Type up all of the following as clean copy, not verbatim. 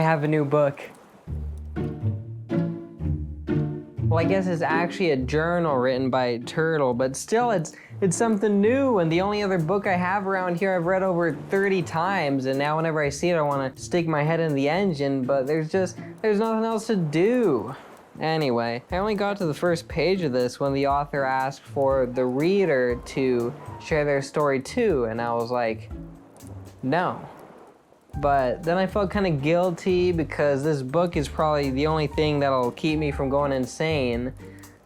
have a new book. Well, I guess it's actually a journal written by Turtle, but still it's something new, and the only other book I have around here I've read over 30 times, and now whenever I see it I want to stick my head in the engine, but there's nothing else to do. Anyway, I only got to the first page of this when the author asked for the reader to share their story too, and I was like, no. But then I felt kind of guilty because this book is probably the only thing that'll keep me from going insane.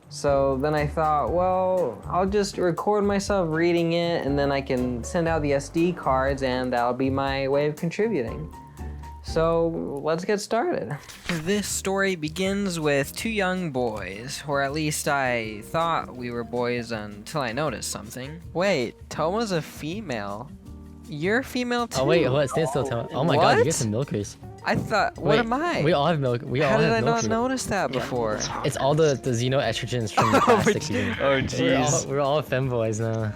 So then I thought, well, I'll just record myself reading it and then I can send out the SD cards and that'll be my way of contributing. So let's get started. This story begins with two young boys, or at least I thought we were boys until I noticed something. Wait, Toma's a female. You're a female too? Oh wait, what? Stand still, Toma. Oh my god, you get some milkers. I thought, what am I? We all have milk. How did I not notice that before? It's all the xenoestrogens from the plastic eating. Oh jeez. We're all femboys now.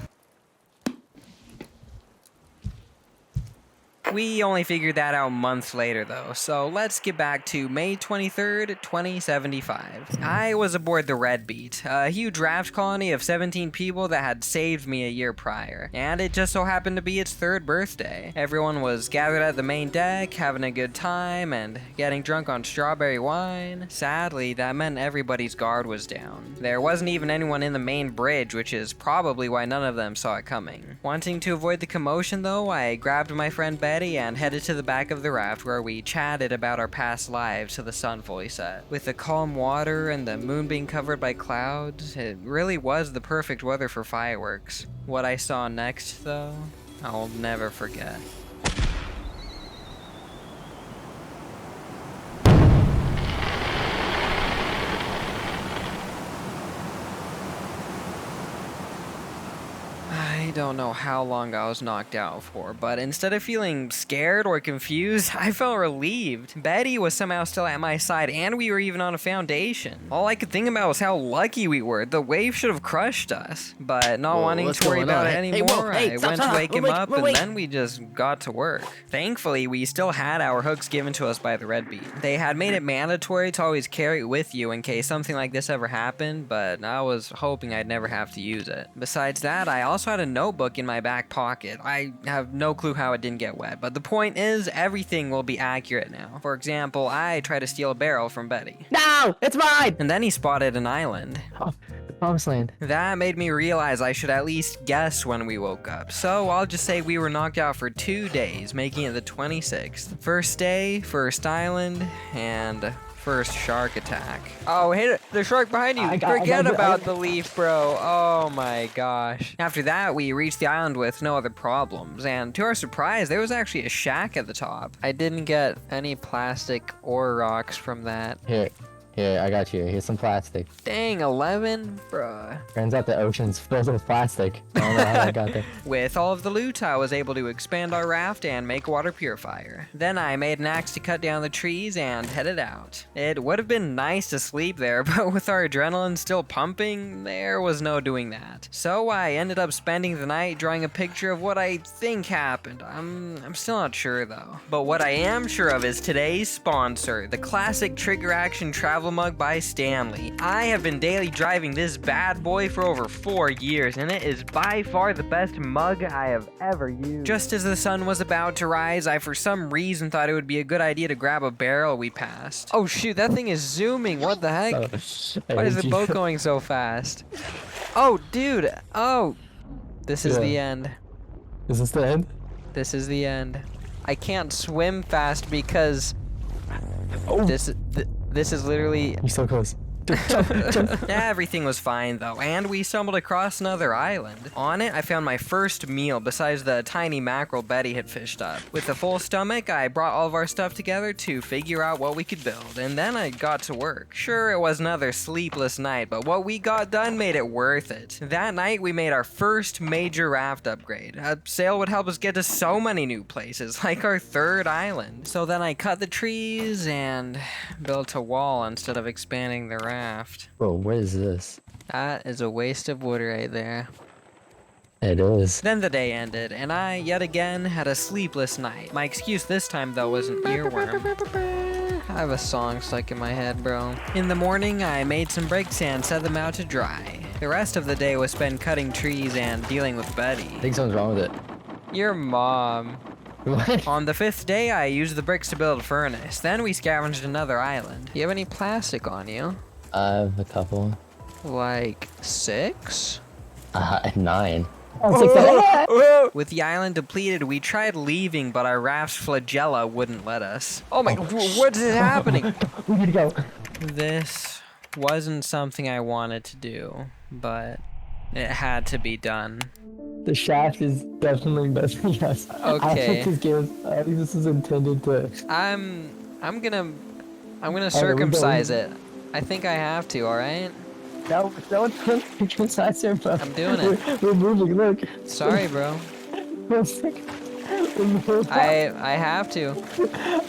We only figured that out months later though, so let's get back to May 23rd, 2075. I was aboard the Red Beat, a huge raft colony of 17 people that had saved me a year prior, and it just so happened to be its 3rd birthday. Everyone was gathered at the main deck, having a good time, and getting drunk on strawberry wine. Sadly, that meant everybody's guard was down. There wasn't even anyone in the main bridge, which is probably why none of them saw it coming. Wanting to avoid the commotion though, I grabbed my friend Betty and headed to the back of the raft where we chatted about our past lives till the sun fully set. With the calm water and the moon being covered by clouds, it really was the perfect weather for fireworks. What I saw next, though, I'll never forget. I don't know how long I was knocked out for, but instead of feeling scared or confused, I felt relieved. Betty was somehow still at my side, and we were even on a foundation. All I could think about was how lucky we were. The wave should have crushed us, but not wanting to worry about it anymore, I went to wake him up, and then we just got to work. Thankfully, we still had our hooks given to us by the Red Beat. They had made it mandatory to always carry it with you in case something like this ever happened, but I was hoping I'd never have to use it. Besides that, I also had a notebook in my back pocket. I have no clue how it didn't get wet, but the point is everything will be accurate now. For example, I tried to steal a barrel from Betty. No, it's mine! And then he spotted an island. Oh, the promised land. That made me realize I should at least guess when we woke up. So I'll just say we were knocked out for 2 days, making it the 26th. First day, first island, and first shark attack. Oh, hey, the shark behind you. Forget about the leaf, bro. Oh my gosh. After that, we reached the island with no other problems, and to our surprise, there was actually a shack at the top. I didn't get any plastic or rocks from that. Here, I got you. Here's some plastic. Dang, 11? Bruh. Turns out the ocean's filled with plastic. I don't know how I got there. With all of the loot, I was able to expand our raft and make a water purifier. Then I made an axe to cut down the trees and headed out. It would have been nice to sleep there, but with our adrenaline still pumping, there was no doing that. So I ended up spending the night drawing a picture of what I think happened. I'm still not sure though. But what I am sure of is today's sponsor, the classic trigger action travel mug by Stanley. I have been daily driving this bad boy for over 4 years, and it is by far the best mug I have ever used. Just as the sun was about to rise, I for some reason thought it would be a good idea to grab a barrel we passed. Oh shoot, that thing is zooming. What the heck? Why is the boat going so fast? Oh dude, oh. This is the end. Is this the end? This is the end. I can't swim fast because this is literally... You're so close. Everything was fine though, and we stumbled across another island. On it, I found my first meal besides the tiny mackerel Betty had fished up. With a full stomach, I brought all of our stuff together to figure out what we could build, and then I got to work. Sure, it was another sleepless night, but what we got done made it worth it. That night, we made our first major raft upgrade. A sail would help us get to so many new places, like our 3rd island. So then I cut the trees and built a wall instead of expanding the raft. Bro, what is this? That is a waste of wood right there. It is. Then the day ended, and I, yet again, had a sleepless night. My excuse this time, though, was an earworm. I have a song stuck in my head, bro. In the morning, I made some bricks and set them out to dry. The rest of the day was spent cutting trees and dealing with Betty. I think something's wrong with it. Your mom. What? On the 5th day, I used the bricks to build a furnace. Then we scavenged another island. Do you have any plastic on you? I have a couple. Like 6? 9. With the island depleted, we tried leaving, but our raft's flagella wouldn't let us. Oh my, what is happening? We need to go. This wasn't something I wanted to do, but it had to be done. The shaft is definitely messing us. Okay. I think this is intended to. I'm gonna circumcise it. I think I have to, alright? No, don't circumcise her, bro. I'm doing it. We're moving, look. Sorry, bro. I have to.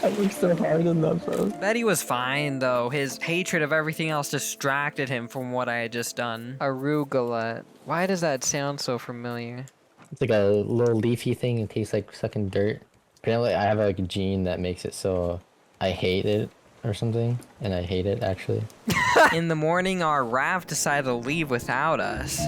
I worked so hard on that, bro. Betty was fine, though. His hatred of everything else distracted him from what I had just done. Arugula. Why does that sound so familiar? It's like a little leafy thing. It tastes like sucking dirt. Apparently, I have like a gene that makes it so I hate it or something, and I hate it actually. In the morning, our raft decided to leave without us.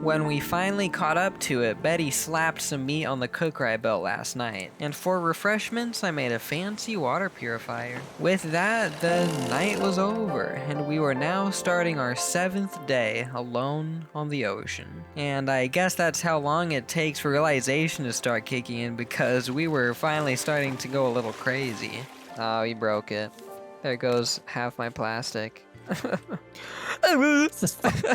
When we finally caught up to it, Betty slapped some meat on the cooker I built last night. And for refreshments, I made a fancy water purifier. With that, the night was over, and we were now starting our 7th day alone on the ocean. And I guess that's how long it takes for realization to start kicking in, because we were finally starting to go a little crazy. Oh, he broke it. There goes half my plastic.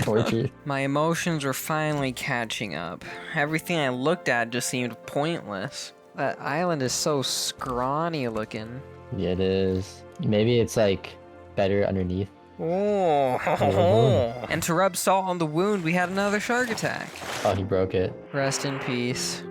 Torture. My emotions were finally catching up. Everything I looked at just seemed pointless. That island is so scrawny looking. Yeah, it is. Maybe it's like better underneath. Oh. And to rub salt on the wound, we had another shark attack. Oh, he broke it. Rest in peace.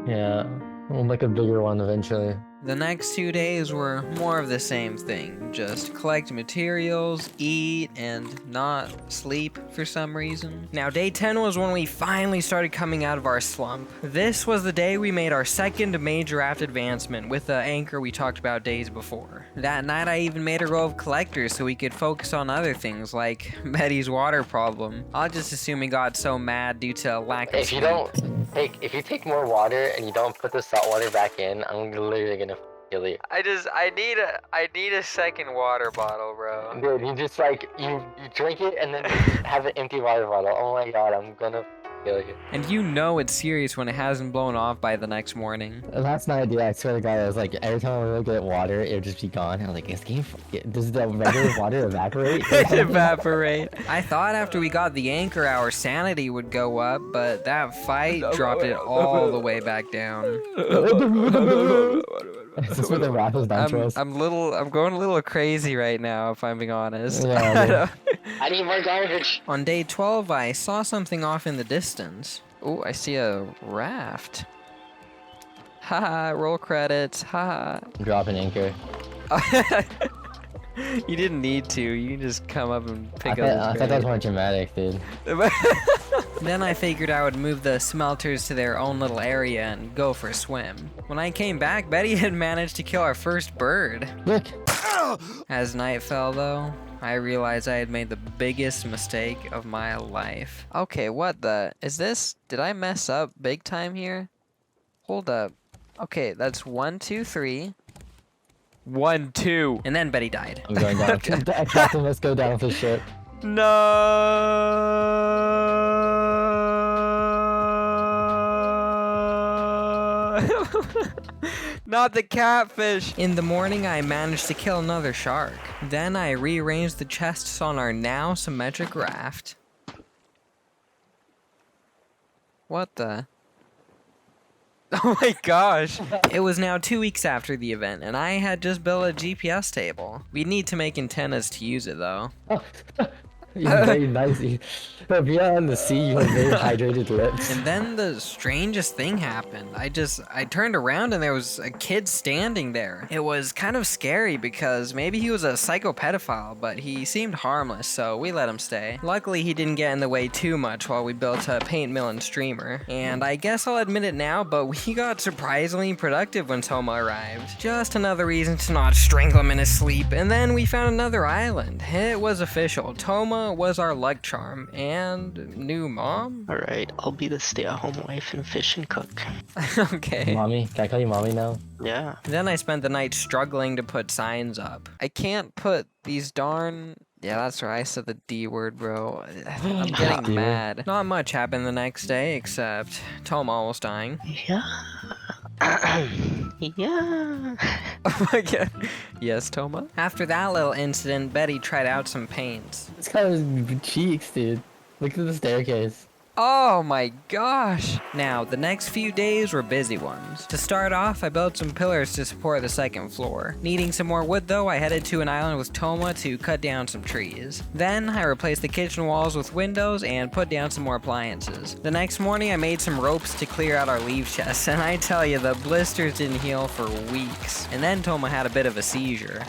Yeah, we'll make a bigger one eventually. The next 2 days were more of the same thing. Just collect materials, eat, and not sleep for some reason. Now, day 10 was when we finally started coming out of our slump. This was the day we made our second major raft advancement with the anchor we talked about days before. That night, I even made a row of collectors so we could focus on other things like Betty's water problem. I'll just assume he got so mad due to lack of sleep. If you take more water and you don't put the salt water back in, I'm literally gonna kill you. I need a second water bottle, bro. Dude, you just like, you drink it and then have an empty water bottle. Oh my god, I'm gonna kill you. And you know it's serious when it hasn't blown off by the next morning. Last night, dude, I swear to god, I was like, every time I would get water, it would just be gone. I was like, does the regular water evaporate? Evaporate. I thought after we got the anchor, our sanity would go up, but that fight dropped it all the way back down. Is this what the raft was done to us? I'm going a little crazy right now, if I'm being honest. Yeah, I need more garbage. On day 12, I saw something off in the distance. Oh, I see a raft. Haha, roll credits, haha. Drop an anchor. You didn't need to, you can just come up and pick up I thought that was more dramatic, dude. Then I figured I would move the smelters to their own little area and go for a swim. When I came back, Betty had managed to kill our first bird. Look. As night fell, though, I realized I had made the biggest mistake of my life. Okay, what the? Did I mess up big time here? Hold up. Okay, that's 1, 2, 3. 1, 2. And then Betty died. I'm going down. Captain, let's go down with the ship. No. Not the catfish. In the morning, I managed to kill another shark. Then I rearranged the chests on our now symmetric raft. What the? Oh my gosh. It was now 2 weeks after the event, and I had just built a GPS table. We'd need to make antennas to use it, though. You have very nice. If you're on the sea, you have very hydrated lips. And then the strangest thing happened. I turned around and there was a kid standing there. It was kind of scary because maybe he was a psychopedophile, but he seemed harmless, so we let him stay. Luckily, he didn't get in the way too much while we built a paint mill and streamer. And I guess I'll admit it now, but we got surprisingly productive when Toma arrived. Just another reason to not strangle him in his sleep. And then we found another island. It was official. Toma was our luck charm and new mom. Alright, I'll be the stay-at-home wife and fish and cook. Okay. Mommy, can I call you mommy now? Yeah. Then I spent the night struggling to put signs up. I can't put these darn... Yeah, that's right. I said the D word, bro. I'm getting D word. mad. Not much happened the next day, except Toma almost dying. Yeah. Yeah. Oh my god. Yes, Toma? After that little incident, Betty tried out some paints. It's kind of cheeks, dude. Look at the staircase. Oh my gosh! Now, the next few days were busy ones. To start off, I built some pillars to support the second floor. Needing some more wood though, I headed to an island with Toma to cut down some trees. Then, I replaced the kitchen walls with windows and put down some more appliances. The next morning, I made some ropes to clear out our leaf chests, and I tell you, the blisters didn't heal for weeks. And then Toma had a bit of a seizure.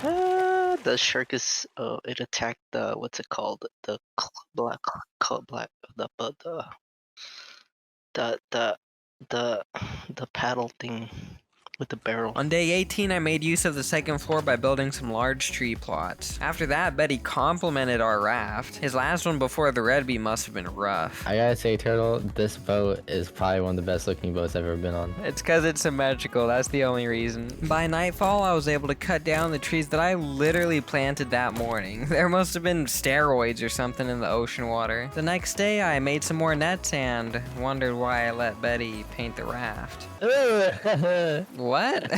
The shark is it attacked the what's it called? The the paddle thing with the barrel. On day 18, I made use of the second floor by building some large tree plots. After that, Betty complimented our raft. His last one before the red bee must have been rough. I gotta say, Turtle, this boat is probably one of the best looking boats I've ever been on. It's because it's symmetrical, that's the only reason. By nightfall, I was able to cut down the trees that I literally planted that morning. There must have been steroids or something in the ocean water. The next day, I made some more nets and wondered why I let Betty paint the raft. What?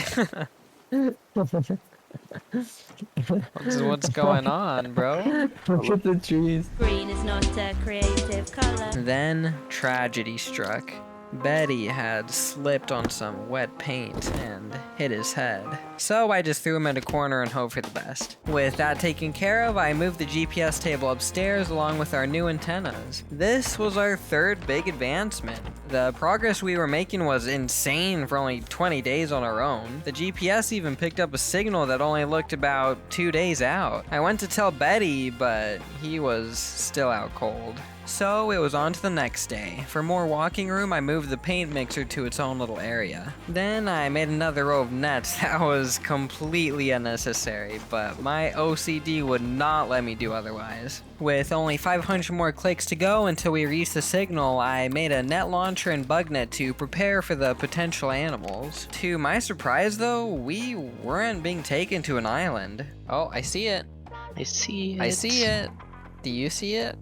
What's going on, bro? Look at the trees. Green is not a creative color. Then tragedy struck. Betty had slipped on some wet paint and hit his head. So I just threw him in a corner and hoped for the best. With that taken care of, I moved the GPS table upstairs along with our new antennas. This was our third big advancement. The progress we were making was insane for only 20 days on our own. The GPS even picked up a signal that only looked about 2 days out. I went to tell Betty, but he was still out cold. So it was on to the next day. For more walking room, I moved the paint mixer to its own little area. Then I made another row of nets that was completely unnecessary, but my OCD would not let me do otherwise. With only 500 more clicks to go until we reached the signal, I made a net launcher and bug net to prepare for the potential animals. To my surprise though, we weren't being taken to an island. Oh, I see it. I see it. I see it. Do you see it?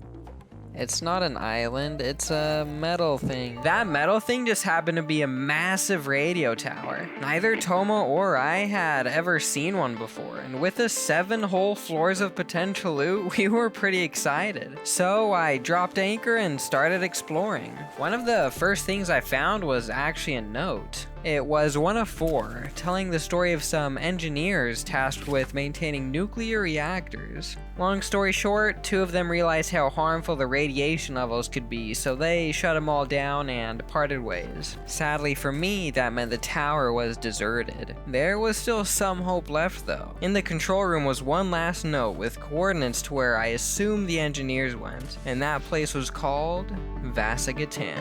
It's not an island, it's a metal thing. That metal thing just happened to be a massive radio tower. Neither Toma or I had ever seen one before, and with the 7 whole floors of potential loot, we were pretty excited. So I dropped anchor and started exploring. One of the first things I found was actually a note. It was one of 4, telling the story of some engineers tasked with maintaining nuclear reactors. Long story short, 2 of them realized how harmful the radiation levels could be, so they shut them all down and parted ways. Sadly for me, that meant the tower was deserted. There was still some hope left though. In the control room was one last note with coordinates to where I assumed the engineers went, and that place was called Vasagatan.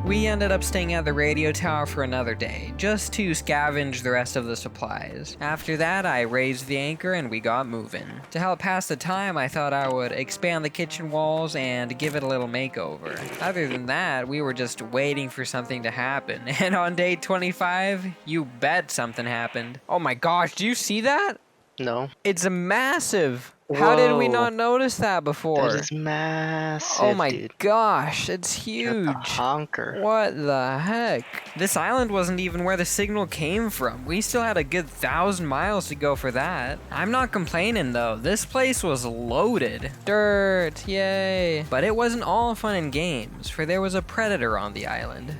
We ended up staying at the radio tower for another day, just to scavenge the rest of the supplies. After that, I raised the anchor and we got moving. To help pass the time, I thought I would expand the kitchen walls and give it a little makeover. Other than that, we were just waiting for something to happen. And on day 25, you bet something happened. Oh my gosh, do you see that? No. It's massive. How did we Whoa. not notice that before? That is massive. Oh my dude. gosh, it's That's huge. a honker. What the heck? This island wasn't even where the signal came from. We still had a good 1,000 miles to go for that. I'm not complaining though. This place was loaded. Dirt, yay. But it wasn't all fun and games, for there was a predator on the island.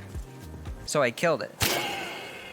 So I killed it.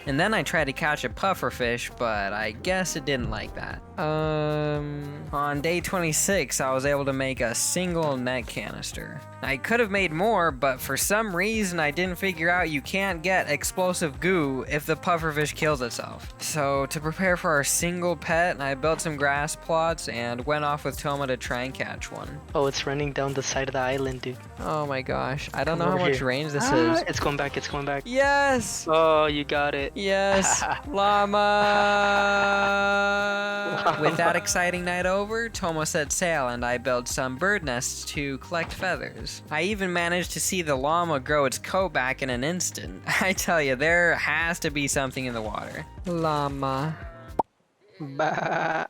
And then I tried to catch a pufferfish, but I guess it didn't like that. On day 26, I was able to make a single net canister. I could have made more, but for some reason I didn't figure out you can't get explosive goo if the pufferfish kills itself. So to prepare for our single pet, I built some grass plots and went off with Toma to try and catch one. Oh, it's running down the side of the island, dude. Oh my gosh, I don't Come know how over much here. range this is. It's going back, it's going back. Yes! Oh, you got it. Yes, llama! With that exciting night over, Toma set sail and I built some bird nests to collect feathers. I even managed to see the llama grow its coat back in an instant. I tell you, there has to be something in the water. Llama. Bah.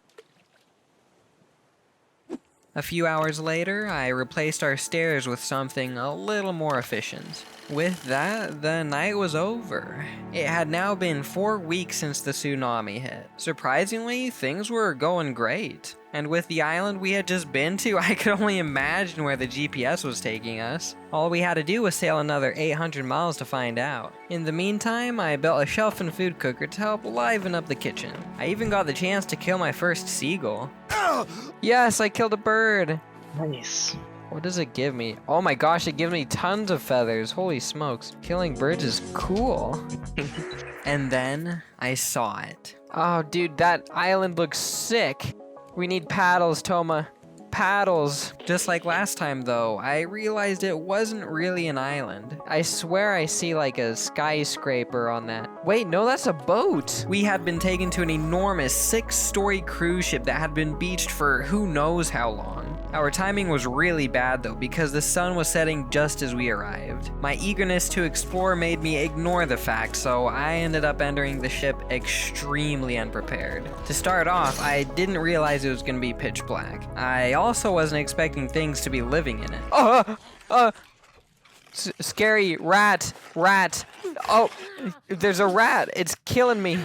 A few hours later, I replaced our stairs with something a little more efficient. With that, the night was over. It had now been 4 weeks since the tsunami hit. Surprisingly, things were going great. And with the island we had just been to, I could only imagine where the GPS was taking us. All we had to do was sail another 800 miles to find out. In the meantime, I built a shelf and food cooker to help liven up the kitchen. I even got the chance to kill my first seagull. Yes, I killed a bird. Nice. What does it give me? Oh my gosh, it gives me tons of feathers. Holy smokes. Killing birds is cool. And then I saw it. Oh, dude, that island looks sick. We need paddles, Toma. Paddles. Just like last time, though, I realized it wasn't really an island. I swear I see like a skyscraper on that. Wait, no, that's a boat. We had been taken to an enormous 6-story cruise ship that had been beached for who knows how long. Our timing was really bad though, because the sun was setting just as we arrived. My eagerness to explore made me ignore the fact, so I ended up entering the ship extremely unprepared. To start off, I didn't realize it was going to be pitch black. I also wasn't expecting things to be living in it. Scary rat. Oh, there's a rat. It's killing me.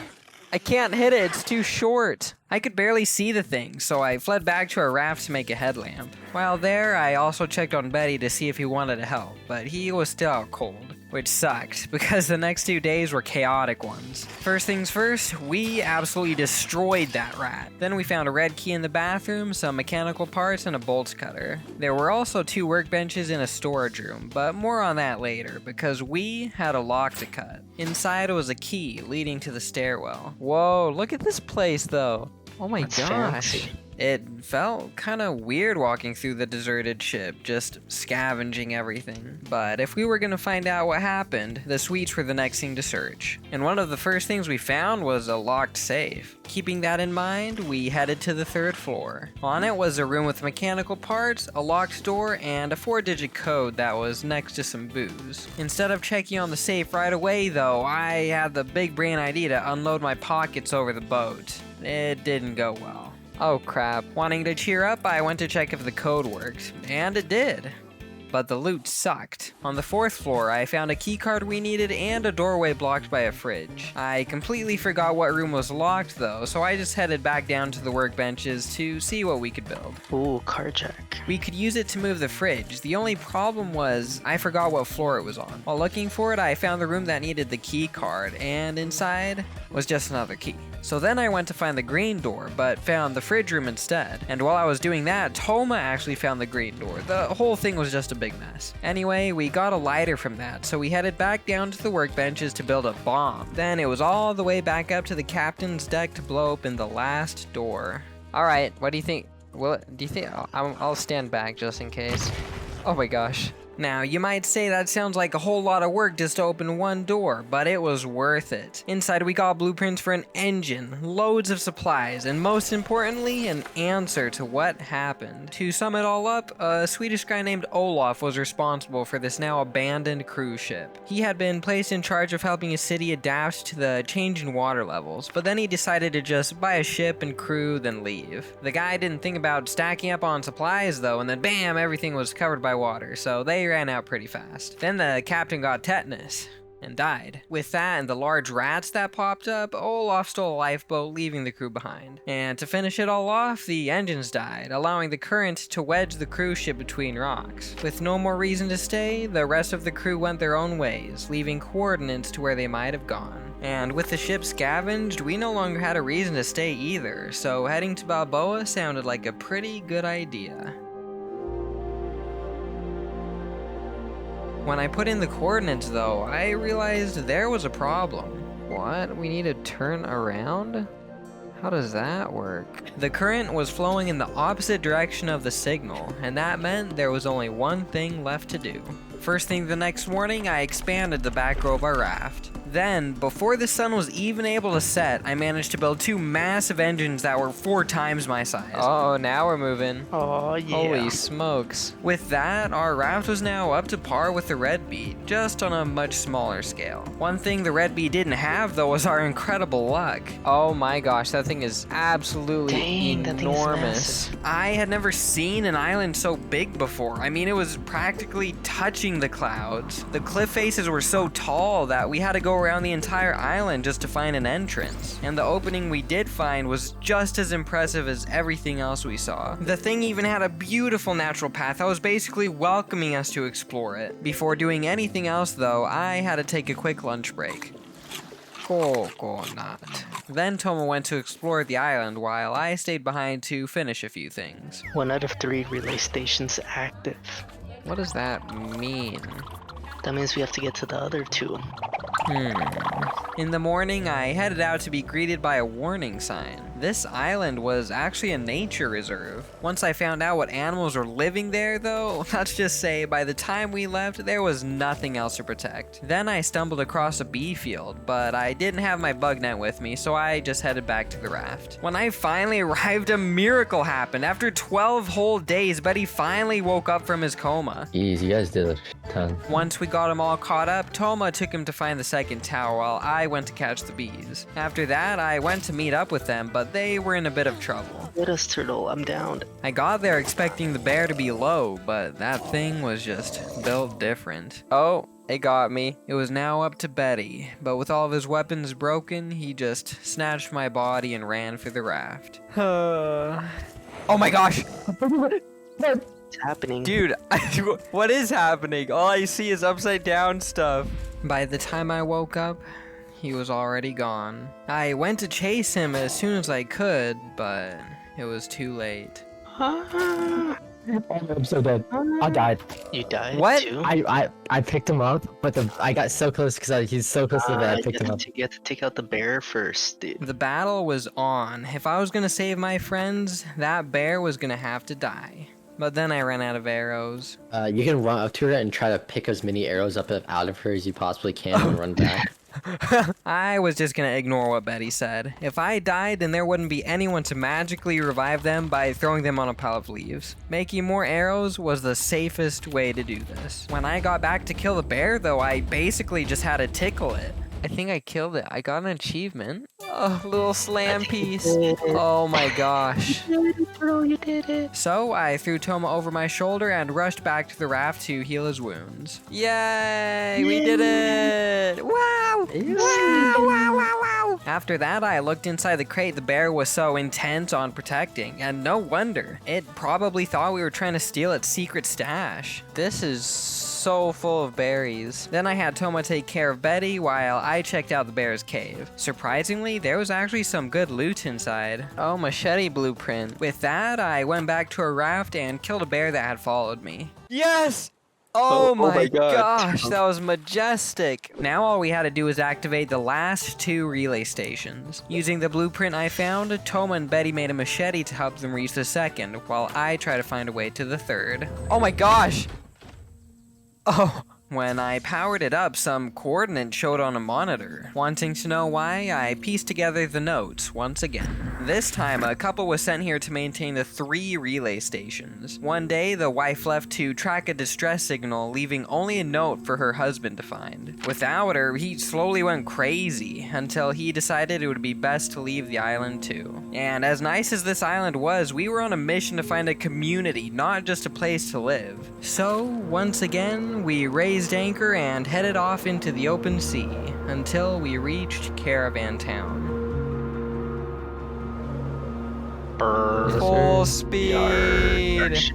I can't hit it, it's too short. I could barely see the thing, so I fled back to our raft to make a headlamp. While there, I also checked on Betty to see if he wanted to help, but he was still out cold, which sucked, because the next 2 days were chaotic ones. First things first, we absolutely destroyed that rat. Then we found a red key in the bathroom, some mechanical parts, and a bolt cutter. There were also 2 workbenches in a storage room, but more on that later, because we had a lock to cut. Inside was a key leading to the stairwell. Whoa, look at this place though. Oh my That's gosh. fancy. It felt kind of weird walking through the deserted ship, just scavenging everything. But if we were going to find out what happened, the suites were the next thing to search. And one of the first things we found was a locked safe. Keeping that in mind, we headed to the 3rd floor. On it was a room with mechanical parts, a locked door, and a 4-digit code that was next to some booze. Instead of checking on the safe right away though, I had the big brain idea to unload my pockets over the boat. It didn't go well. Oh crap. Wanting to cheer up, I went to check if the code worked, and it did. But the loot sucked. On the 4th floor, I found a keycard we needed and a doorway blocked by a fridge. I completely forgot what room was locked though, so I just headed back down to the workbenches to see what we could build. Ooh, carjack. We could use it to move the fridge. The only problem was I forgot what floor it was on. While looking for it, I found the room that needed the key card, and inside was just another key. So then I went to find the green door, but found the fridge room instead. And while I was doing that, Toma actually found the green door. The whole thing was just a big mess. Anyway, we got a lighter from that, so we headed back down to the workbenches to build a bomb. Then it was all the way back up to the captain's deck to blow open the last door. Alright, what do you think? Do you think I'll stand back just in case? Oh my gosh. Now, you might say that sounds like a whole lot of work just to open one door, but it was worth it. Inside we got blueprints for an engine, loads of supplies, and most importantly, an answer to what happened. To sum it all up, a Swedish guy named Olaf was responsible for this now abandoned cruise ship. He had been placed in charge of helping his city adapt to the change in water levels, but then he decided to just buy a ship and crew, then leave. The guy didn't think about stacking up on supplies though, and then bam, everything was covered by water, so they ran out pretty fast. Then the captain got tetanus and died. With that and the large rats that popped up, Olaf stole a lifeboat, leaving the crew behind. And to finish it all off, the engines died, allowing the current to wedge the cruise ship between rocks. With no more reason to stay, the rest of the crew went their own ways, leaving coordinates to where they might have gone. And with the ship scavenged, we no longer had a reason to stay either, so heading to Balboa sounded like a pretty good idea. When I put in the coordinates though, I realized there was a problem. What? We need to turn around? How does that work? The current was flowing in the opposite direction of the signal, and that meant there was only one thing left to do. First thing the next morning, I expanded the back row of our raft. Then, before the sun was even able to set, I managed to build 2 massive engines that were 4 times my size. Oh, now we're moving. Oh yeah. Holy smokes. With that, our raft was now up to par with the Red Bee, just on a much smaller scale. One thing the Red Bee didn't have though was our incredible luck. Oh my gosh, that thing is absolutely Dang, that thing's enormous. massive. I had never seen an island so big before. I mean, it was practically touching the clouds. The cliff faces were so tall that we had to go around the entire island just to find an entrance. And the opening we did find was just as impressive as everything else we saw. The thing even had a beautiful natural path that was basically welcoming us to explore it. Before doing anything else though, I had to take a quick lunch break. Coconut. Then Toma went to explore the island while I stayed behind to finish a few things. 1 out of 3 relay stations active. What does that mean? That means we have to get to the other 2. In the morning, I headed out to be greeted by a warning sign. This island was actually a nature reserve. Once I found out what animals were living there though, let's just say by the time we left, there was nothing else to protect. Then I stumbled across a bee field, but I didn't have my bug net with me, so I just headed back to the raft. When I finally arrived, a miracle happened. After 12 whole days, Betty finally woke up from his coma. Jeez, you guys did a ton. Once we got him all caught up, Toma took him to find the second tower while I went to catch the bees. After that, I went to meet up with them, but they were in a bit of trouble. Get us, turtle. I'm down. I got there expecting the bear to be low, but that thing was just built different. Oh, it got me. It was now up to Betty, but with all of his weapons broken, he just snatched my body and ran for the raft. Oh my gosh! What's happening? Dude, what is happening? All I see is upside down stuff. By the time I woke up, he was already gone. I went to chase him as soon as I could, but it was too late. I'm so dead. I died. You died What? too? I picked him up, but I got so close because he's so close to that I picked him up. You have to take out the bear first, dude. The battle was on. If I was gonna save my friends, that bear was gonna have to die. But then I ran out of arrows. You can run up to her and try to pick as many arrows up out of her as you possibly can and run back. I was just gonna ignore what Betty said. If I died, then there wouldn't be anyone to magically revive them by throwing them on a pile of leaves. Making more arrows was the safest way to do this. When I got back to kill the bear, though, I basically just had to tickle it. I think I killed it. I got an achievement. Oh, little slam piece. Oh my gosh. Bro, you did it. So I threw Toma over my shoulder and rushed back to the raft to heal his wounds. Yay! We did it! Wow! Wow! Wow! Wow! Wow! After that, I looked inside the crate the bear was so intent on protecting, and no wonder. It probably thought we were trying to steal its secret stash. This is so full of berries. Then I had Toma take care of Betty while I checked out the bear's cave. Surprisingly, there was actually some good loot inside. Oh, machete blueprint. With that, I went back to a raft and killed a bear that had followed me. Yes! Oh my gosh, that was majestic. Now all we had to do was activate the last 2 relay stations. Using the blueprint I found, Toma and Betty made a machete to help them reach the second, while I try to find a way to the third. Oh my gosh! Oh, when I powered it up, some coordinates showed on a monitor. Wanting to know why, I pieced together the notes once again. This time, a couple was sent here to maintain the 3 relay stations. One day, the wife left to track a distress signal, leaving only a note for her husband to find. Without her, he slowly went crazy, until he decided it would be best to leave the island too. And as nice as this island was, we were on a mission to find a community, not just a place to live. So, once again, we raised anchor and headed off into the open sea, until we reached Caravan Town. Brr. Full speed! Let's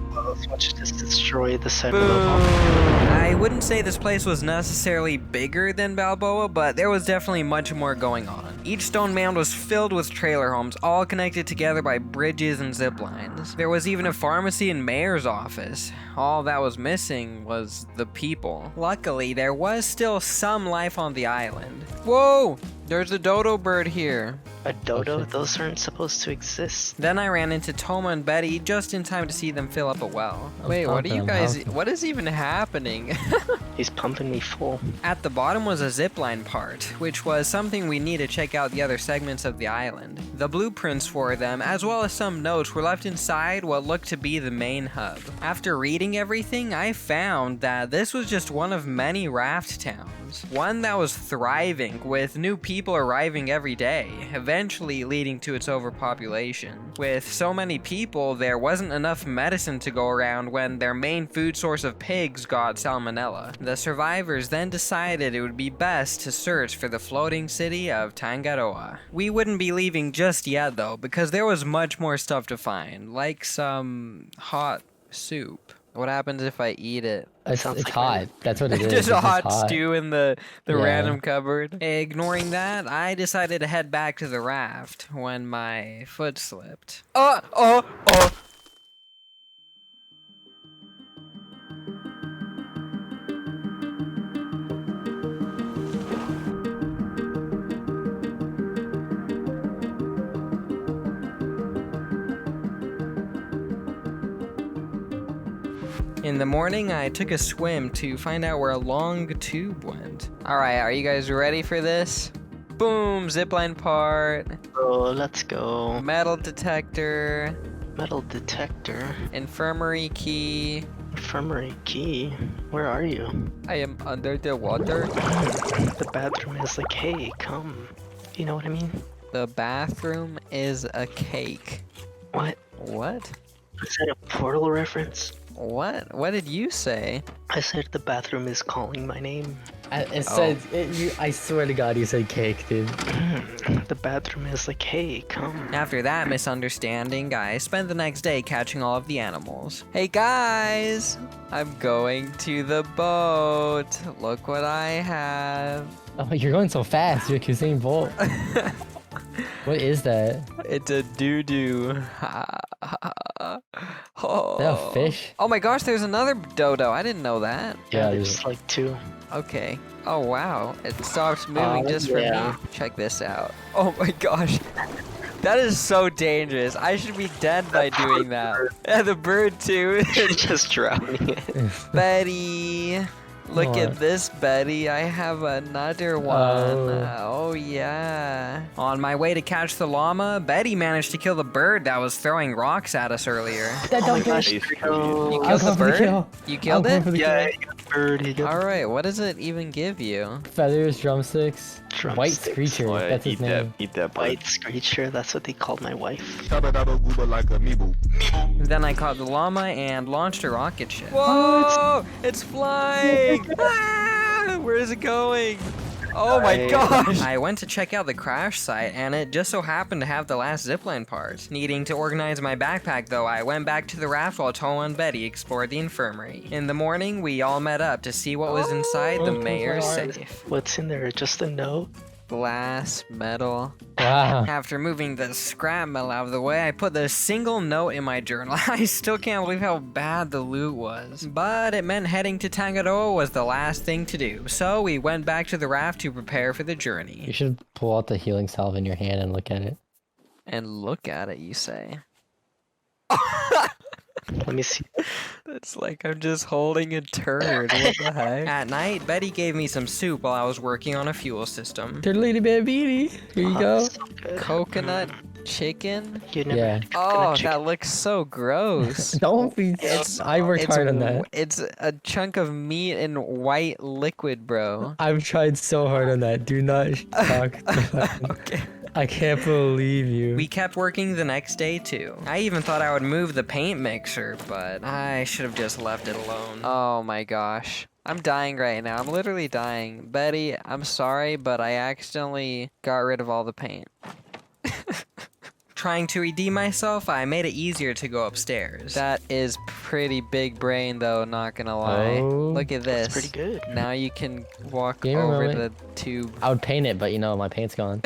watch this destroy the side Boom! of the I I wouldn't say this place was necessarily bigger than Balboa, but there was definitely much more going on. Each stone mound was filled with trailer homes, all connected together by bridges and zip lines. There was even a pharmacy and mayor's office. All that was missing was the people. Luckily, there was still some life on the island. Whoa! There's a dodo bird here. A dodo? Those aren't supposed to exist. Then I ran into Toma and Betty just in time to see them fill up a well. Wait, what are you guys... What is even happening? He's pumping me full. At the bottom was a zipline part, which was something we need to check out the other segments of the island. The blueprints for them, as well as some notes, were left inside what looked to be the main hub. After reading everything, I found that this was just one of many raft towns. One that was thriving, with new people arriving every day, eventually leading to its overpopulation. With so many people, there wasn't enough medicine to go around when their main food source of pigs got salmonella. The survivors then decided it would be best to search for the floating city of Tangaroa. We wouldn't be leaving just yet though, because there was much more stuff to find, like some hot soup. What happens if I eat it? It's hot. That's what it is. Just It's a hot hot. stew in the Yeah. random cupboard. Ignoring that, I decided to head back to the raft when my foot slipped. Oh! In the morning, I took a swim to find out where a long tube went. Alright, are you guys ready for this? Boom! Zipline part, Oh, let's go. metal detector, Metal detector. infirmary key. Infirmary key. Where are you? I am under the water. The bathroom is like, hey, come. You know what I mean? The bathroom is a cake. What? What? Is that a Portal reference? What? What did you say? I said the bathroom is calling my name. It said, I swear to God, you said cake, dude. The bathroom is like, hey, come. After that misunderstanding, I spent the next day catching all of the animals. Hey guys! I'm going to the boat. Look what I have. Oh, you're going so fast. You're Usain Bolt. What is that? It's a doo-doo. Oh. Is that a fish? Oh my gosh, there's another dodo. I didn't know that. Yeah, there's- there's like two. Okay. Oh wow, it stops moving Oh, just for yeah. me. Check this out. Oh my gosh. That is so dangerous. I should be dead by doing that. Yeah, the bird too. You're just drowning it. Betty. Look at What? this, Betty. I have another one. Oh, yeah. On my way to catch the llama, Betty managed to kill the bird that was throwing rocks at us earlier. That Oh my don't gosh, You no. killed the bird? kill. You killed it? Yeah, he got the bird. He got Alright, what does it even give you? Feathers, drumsticks, Drumsticks. white screecher. Oh, yeah, That's his eat that, name. eat that bird. White Screecher, that's what they called my wife. Then I caught the llama and launched a rocket ship. Whoa! It's flying! Ah, where is it going? Oh my Right. gosh! I went to check out the crash site and it just so happened to have the last zipline part. Needing to organize my backpack though, I went back to the raft while Toma and Betty explored the infirmary. In the morning, we all met up to see what was inside the mayor's safe. What's in there? Just a note? Glass, metal. Wow. After moving the scrap metal out of the way, I put the single note in my journal. I still can't believe how bad the loot was. But it meant heading to Tangaroa was the last thing to do, so we went back to the raft to prepare for the You journey. should pull out the healing salve in your hand and look at it. And look at it, you say. Let me see. It's like I'm just holding a turd. What the heck? At night, Betty gave me some soup while I was working on a fuel system. Turtlety baby. Here you go. So good. Coconut chicken? You never Yeah. had Oh, coconut chicken. that looks so gross. Don't be. I worked hard on that. It's a chunk of meat in white liquid, bro. I've tried so hard on that. Do not talk. Okay. I can't believe you. We kept working the next day too. I even thought I would move the paint mixer, but I should have just left it alone. Oh my gosh. I'm dying right now. I'm literally dying. Betty, I'm sorry, but I accidentally got rid of all the paint. Trying to redeem myself, I made it easier to go upstairs. That is pretty big brain though, not gonna lie. Oh. Look at this. That's pretty good. Now you can walk Gamer over moment. the tube. I would paint it, but you know, my paint's gone.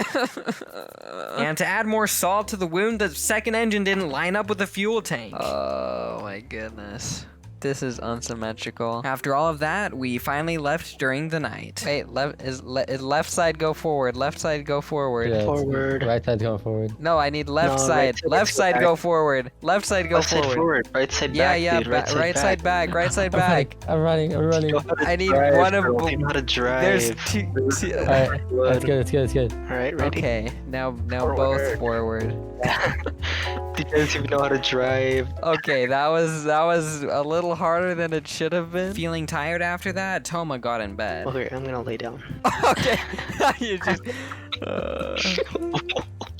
And to add more salt to the wound, the second engine didn't line up with the fuel tank. Oh my goodness. This is unsymmetrical. After all of that, we finally left during the night. Wait, is left side go forward? Left side go forward. Yeah, it's- Forward. Right side's going forward. No, I need left No, side. right side, Left let's go side back. go forward. Left side go Left side forward. forward, right side Yeah, back, yeah, dude. Right side back, right side back. I'm running. I need Drive, one of bro. You know how to drive. There's two. Alright, that's good. Alright, ready? Okay, now Forward. both forward. He doesn't even know how to drive. Okay, that was a little harder than it should have been. Feeling tired after that, Toma got in bed. Okay, I'm gonna lay down. Okay, you just.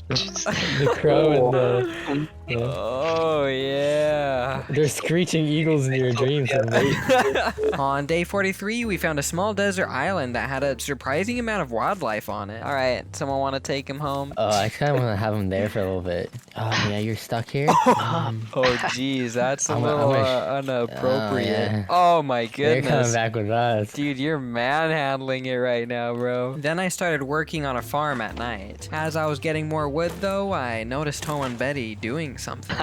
The crow and the... Oh yeah. They're screeching eagles in your dreams. On day 43, we found a small desert island that had a surprising amount of wildlife on it. All right, someone want to take him home? Oh, I kind of want to have him there for a little bit. Oh, yeah, you're stuck here? Oh geez, that's a I'm little a- inappropriate. yeah. Oh my You're coming goodness. back with us. Dude, you're manhandling it right now, bro. Then I started working on a farm at night. As I was getting more wood, though, I noticed Toma and Betty doing something.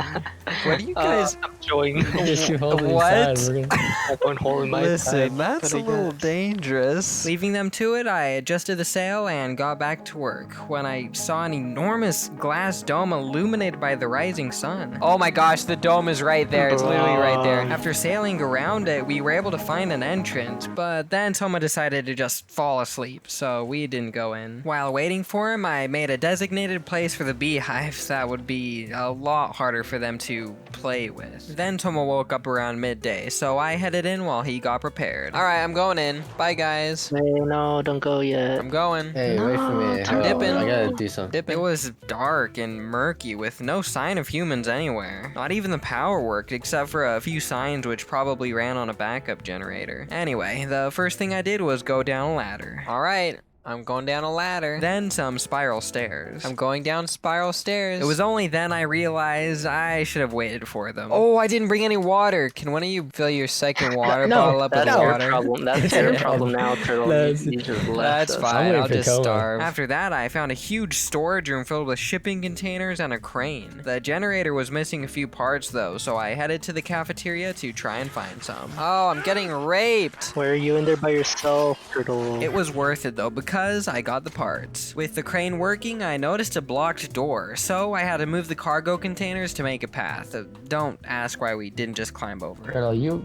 What are you guys... I'm showing Just you hold it What? inside, we're gonna- one hole in my Listen, side, that's but a I little guess. dangerous. Leaving them to it, I adjusted the sail and got back to work when I saw an enormous glass dome illuminated by the rising sun. Oh my gosh, the dome is right there. It's literally right there. After sailing around it, we were able to find an entrance, but then Toma decided to just fall asleep, so we didn't go in. While waiting for him, I made a designated place for the beehives that would be a lot harder for them to play with. Then Toma woke up around midday, so I headed in while he got prepared. All right, I'm going in. Bye, guys. Hey, no, don't go yet. I'm going. Hey, wait for me. I'm dipping. I gotta do something. It was dark and murky with no sign of humans anywhere. Not even the power worked except for a few signs which probably ran on a backup generator. Anyway, the first thing I did was go down a ladder. All right. I'm going down a ladder. Then some spiral stairs. I'm going down spiral stairs. It was only then I realized I should have waited for them. Oh, I didn't bring any water. Can one of you fill your second water bottle up with That's your water? problem. That's your problem now, Turtle. That's- You just left That's us. fine, waiting I'll for just Coma. starve. After that, I found a huge storage room filled with shipping containers and a crane. The generator was missing a few parts though, so I headed to the cafeteria to try and find some. Oh, I'm getting raped! Why are you in there by yourself, Turtle? It was worth it though, because I got the parts. With the crane working, I noticed a blocked door, so I had to move the cargo containers to make a path. Don't ask why we didn't just climb over. Turtle, you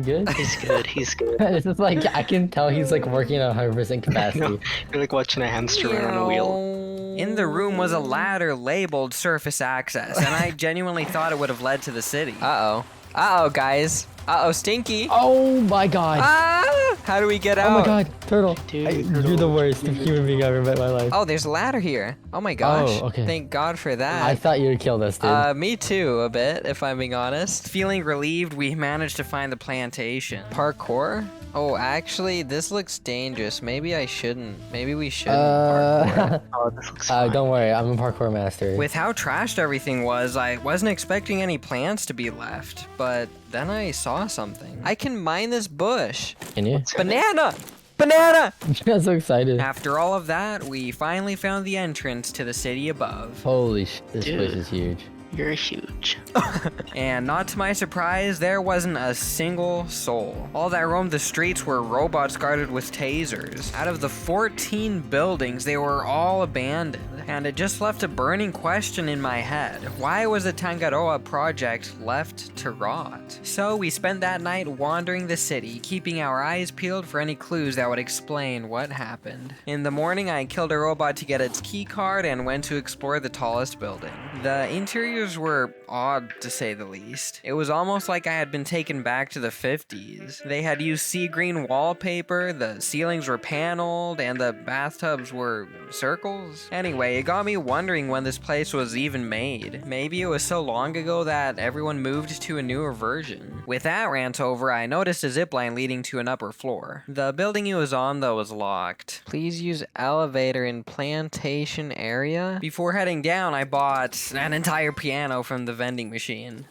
good? He's good. He's good. It's just like, I can tell he's like working at 100% capacity. You're like watching a hamster run on a wheel. In the room was a ladder labeled surface access, and I genuinely thought it would have led to the city. Uh-oh. Uh-oh, guys. Uh-oh, Stinky. Oh my god. Ah! How do we get out? Oh my god, Turtle. Dude, You're the worst human being I've ever met in my life. Oh, there's a ladder here. Oh my gosh. Oh, okay. Thank God for that. I thought you would kill us, dude. Me too, a bit, if I'm being honest. Feeling relieved, we managed to find the plantation. Parkour? Oh, actually, this looks dangerous. Maybe I shouldn't. Maybe we shouldn't parkour. Oh, this looks fine. Don't worry, I'm a parkour master. With how trashed everything was, I wasn't expecting any plants to be left. But then I saw something. I can mine this bush. Can you? Banana! Banana! I'm so excited. After all of that, we finally found the entrance to the city above. Holy sh! This Dude. place is huge. You're huge. And not to my surprise, there wasn't a single soul. All that roamed the streets were robots guarded with tasers. Out of the 14 buildings, they were all abandoned. And it just left a burning question in my head. Why was the Tangaroa project left to rot? So we spent that night wandering the city, keeping our eyes peeled for any clues that would explain what happened. In the morning, I killed a robot to get its key card and went to explore the tallest building. The interiors were odd, to say the least. It was almost like I had been taken back to the 50s. They had used sea green wallpaper, the ceilings were paneled, and the bathtubs were circles. Anyway, it got me wondering when this place was even made. Maybe it was so long ago that everyone moved to a newer version. With that rant over, I noticed a zipline leading to an upper floor. The building he was on, though, was locked. Please use elevator in plantation area. Before heading down, I bought an entire piano from the vending machine.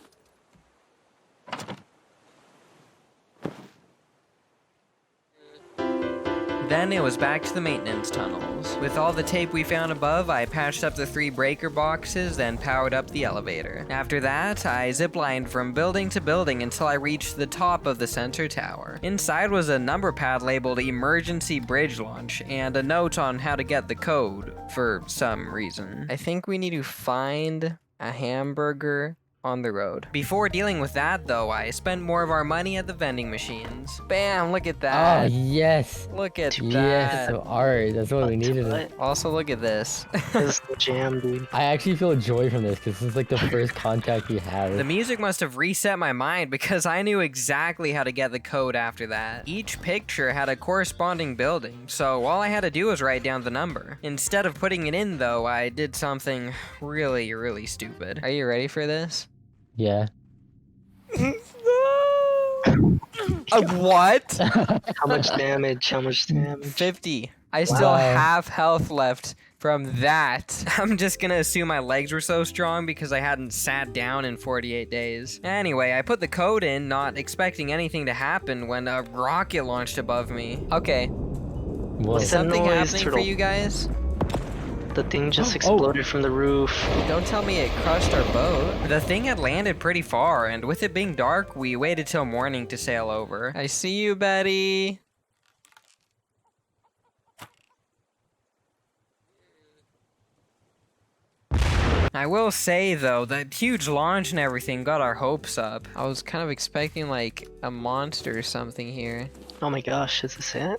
Then it was back to the maintenance tunnels. With all the tape we found above, I patched up the 3 breaker boxes, then powered up the elevator. After that, I ziplined from building to building until I reached the top of the center tower. Inside was a number pad labeled Emergency Bridge Launch, and a note on how to get the code, for some reason. I think we need to find a hamburger on the road. Before dealing with that, though, I spent more of our money at the vending machines. Bam, look at Oh, that. yes. Look at Yes, that. some art. That's what we needed. What? Also, look at this. This is the jam, dude. I actually feel joy from this because this is like the first contact we have. The music must have reset my mind because I knew exactly how to get the code after that. Each picture had a corresponding building, so all I had to do was write down the number. Instead of putting it in, though, I did something really, really stupid. Are you ready for this? Yeah. What? How much damage? How much damage? 50. I still Wow. have health left from that. I'm just gonna assume my legs were so strong because I hadn't sat down in 48 days. Anyway, I put the code in, not expecting anything to happen when a rocket launched above me. Okay, Whoa. is Is that something noise, happening for turtle? you guys? The thing just exploded from the roof. Don't tell me it crushed our boat. The thing had landed pretty far, and with it being dark, we waited till morning to sail over. I see you, Betty. I will say, though, that huge launch and everything got our hopes up. I was kind of expecting, like, a monster or something here. Oh my gosh, is this it?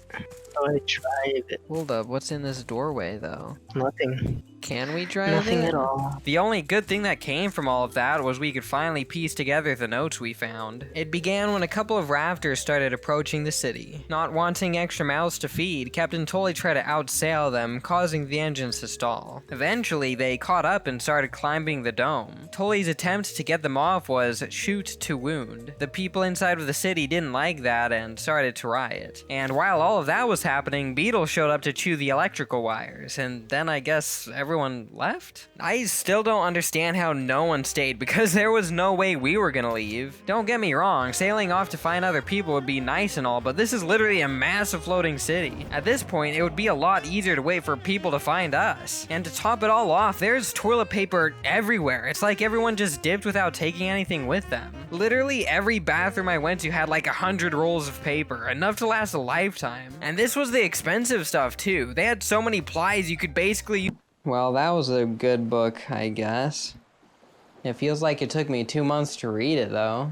Oh, I tried it. Hold up, what's in this doorway, though? Nothing. Can we drive Nothing it? at all. The only good thing that came from all of that was we could finally piece together the notes we found. It began when a couple of rafters started approaching the city. Not wanting extra mouths to feed, Captain Tully tried to outsail them, causing the engines to stall. Eventually, they caught up and started climbing the dome. Tully's attempt to get them off was shoot to wound. The people inside of the city didn't like that and started to riot. And while all of that was happening, Beetle showed up to chew the electrical wires, and then I guess everyone left? I still don't understand how no one stayed because there was no way we were gonna leave. Don't get me wrong, sailing off to find other people would be nice and all, but this is literally a massive floating city. At this point, it would be a lot easier to wait for people to find us. And to top it all off, there's toilet paper everywhere. It's like everyone just dipped without taking anything with them. Literally every bathroom I went to had like 100 rolls of paper, enough to last a lifetime. And this was the expensive stuff too. They had so many plies you could basically... Well, that was a good book, I guess. It feels like it took me 2 months to read it, though.